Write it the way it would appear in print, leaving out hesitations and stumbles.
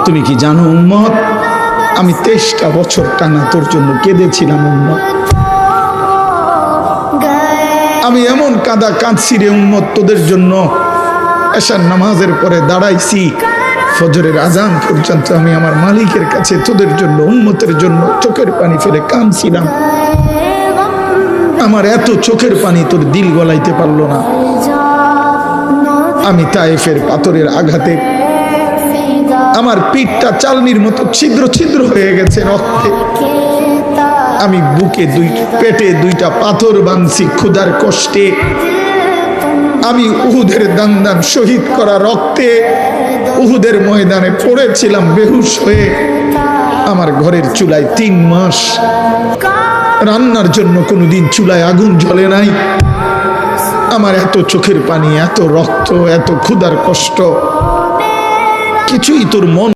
তুমি কি জানো উম্মত, আমি 23টা বছর টানা তোর জন্য কেঁদেছিলাম উম্মত। আমি এমন কাঁদা কাঁদছি রে উম্মত তোদের জন্য। এশার নামাজের পরে দাঁড়াইছি, ফজরের আজান পর্যন্ত আমি আমার মালিকের কাছে তোদের জন্য, উম্মতের জন্য চোখের পানি ফেলে কাঁদছিলাম। আমার এত চোখের পানি তোর দিল গলাইতে পারলো না। আমি তায়েফের পাথরের আঘাতে আমার পিঠটা চালনির মতো ছিদ্র ছিদ্র হয়ে গেছে রক্তে। আমি বুকে পেটে 2টা পাথর বাঁধছি ক্ষুধার কষ্টে। আমি উহুদের দান শহীদ করা রক্তে উহুদের ময়দানে পড়েছিলাম বেহুশ হয়ে। আমার ঘরের চুলায় 3 মাস রান্নার জন্য কোনোদিন চুলায় আগুন জ্বলে নাই। আমার এত চোখের পানি, এত রক্ত, এত ক্ষুধার কষ্ট, কিছুই তোর মন